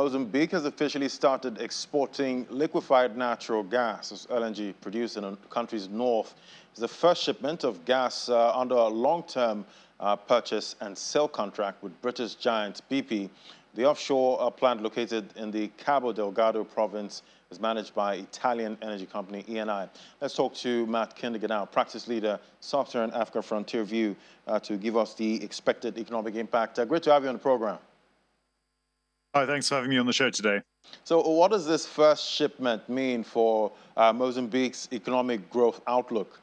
Mozambique has officially started exporting liquefied natural gas, as LNG produced in the country's north. It's the first shipment of gas under a long-term purchase and sale contract with British giant BP. The offshore plant located in the Cabo Delgado province is managed by Italian energy company ENI. Let's talk to Matt Kindigan now, practice leader, Sub-Saharan Africa Frontier View, to give us the expected economic impact. Great to have you on the program. Hi, thanks for having me on the show today. So what does this first shipment mean for Mozambique's economic growth outlook?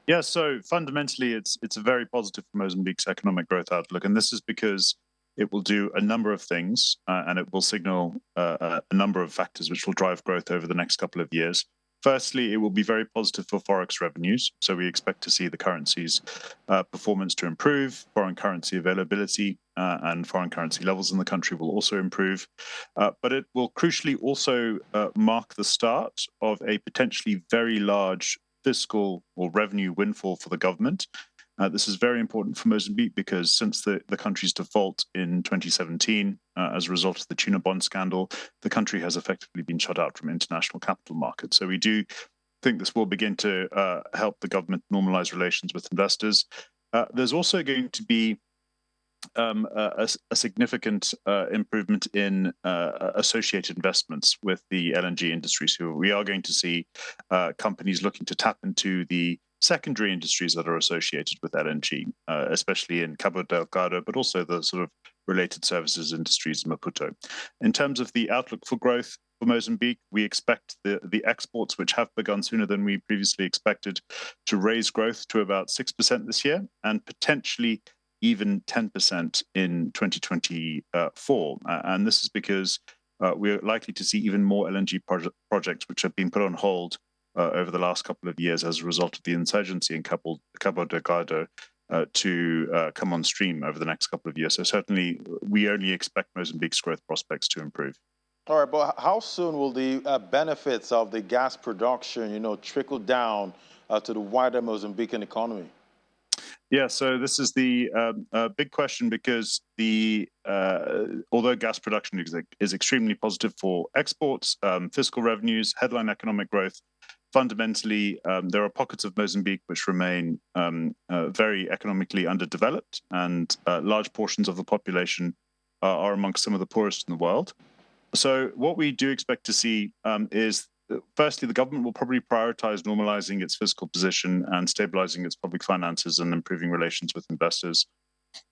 Yeah, so fundamentally, it's very positive for Mozambique's economic growth outlook. And this is because it will do a number of things and it will signal a number of factors which will drive growth over the next couple of years. Firstly, it will be very positive for forex revenues. So we expect to see the currency's performance to improve, foreign currency availability and foreign currency levels in the country will also improve. But it will crucially also mark the start of a potentially very large fiscal or revenue windfall for the government. This is very important for Mozambique because since the country's default in 2017, as a result of the tuna bond scandal, the country has effectively been shut out from international capital markets. So we do think this will begin to help the government normalize relations with investors. There's also going to be a significant improvement in associated investments with the LNG industry. So we are going to see companies looking to tap into the secondary industries that are associated with LNG, especially in Cabo Delgado, but also the sort of related services industries in Maputo. In terms of the outlook for growth for Mozambique, we expect the exports, which have begun sooner than we previously expected, to raise growth to about 6% this year and potentially even 10% in 2024. And this is because we're likely to see even more LNG projects which have been put on hold over the last couple of years as a result of the insurgency in Cabo Delgado to come on stream over the next couple of years. So certainly, we only expect Mozambique's growth prospects to improve. All right, but how soon will the benefits of the gas production, trickle down to the wider Mozambican economy? Yeah, so this is the big question because although gas production is extremely positive for exports, fiscal revenues, headline economic growth, fundamentally, there are pockets of Mozambique which remain very economically underdeveloped, and large portions of the population are amongst some of the poorest in the world. So what we do expect to see is, firstly, the government will probably prioritize normalizing its fiscal position and stabilizing its public finances and improving relations with investors.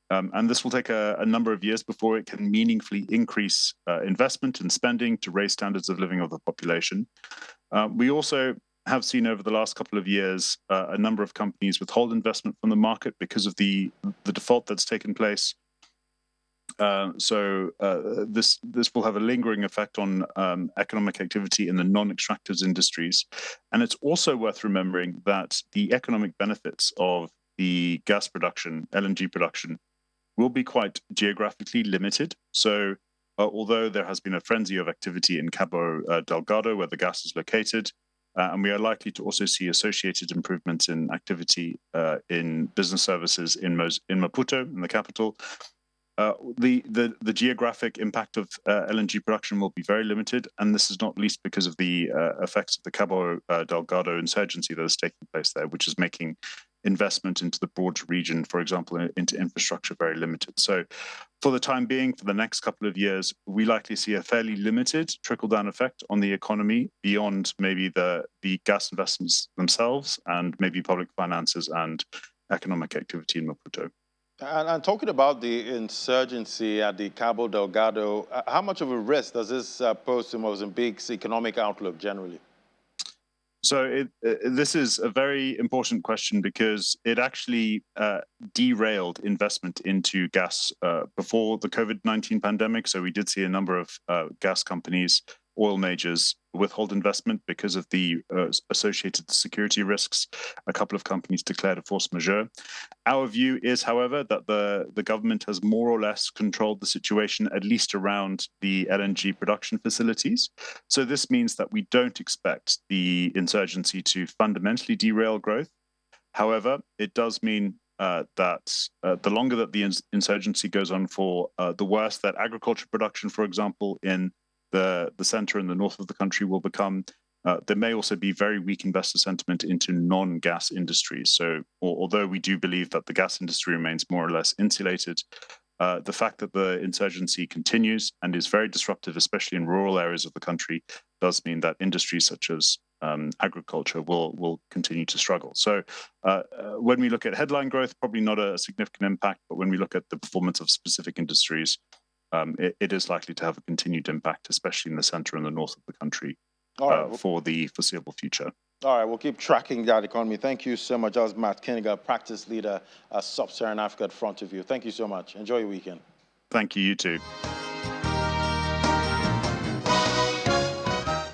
And this will take a number of years before it can meaningfully increase investment and spending to raise standards of living of the population. We also have seen over the last couple of years a number of companies withhold investment from the market because of the default that's taken place. So this will have a lingering effect on economic activity in the non-extractives industries. And it's also worth remembering that the economic benefits of the gas production, LNG production, will be quite geographically limited. So although there has been a frenzy of activity in Cabo Delgado, where the gas is located, and we are likely to also see associated improvements in activity in business services in Maputo, in the capital, the geographic impact of LNG production will be very limited, and this is not least because of the effects of the Cabo Delgado insurgency that is taking place there, which is making investment into the broader region, for example, into infrastructure, very limited. So for the time being, for the next couple of years, we likely see a fairly limited trickle-down effect on the economy beyond maybe the gas investments themselves and maybe public finances and economic activity in Maputo. And talking about the insurgency at the Cabo Delgado, how much of a risk does this pose to Mozambique's economic outlook generally? So this is a very important question because it actually derailed investment into gas before the COVID-19 pandemic. So we did see a number of gas companies, oil majors, withhold investment because of the associated security risks. A couple of companies declared a force majeure. Our view is, however, that the government has more or less controlled the situation, at least around the LNG production facilities. So this means that we don't expect the insurgency to fundamentally derail growth. However, it does mean that the longer that the insurgency goes on for, the worse that agriculture production, for example, in the center and the north of the country will become. There may also be very weak investor sentiment into non-gas industries. So although we do believe that the gas industry remains more or less insulated, the fact that the insurgency continues and is very disruptive, especially in rural areas of the country, does mean that industries such as agriculture will continue to struggle. So when we look at headline growth, probably not a significant impact, but when we look at the performance of specific industries, it is likely to have a continued impact, especially in the center and the north of the country, for the foreseeable future. All right, we'll keep tracking that economy. Thank you so much. That was Matt Kinniger, practice leader, Sub-Saharan Africa at Front of You. Thank you so much. Enjoy your weekend. Thank you, you too.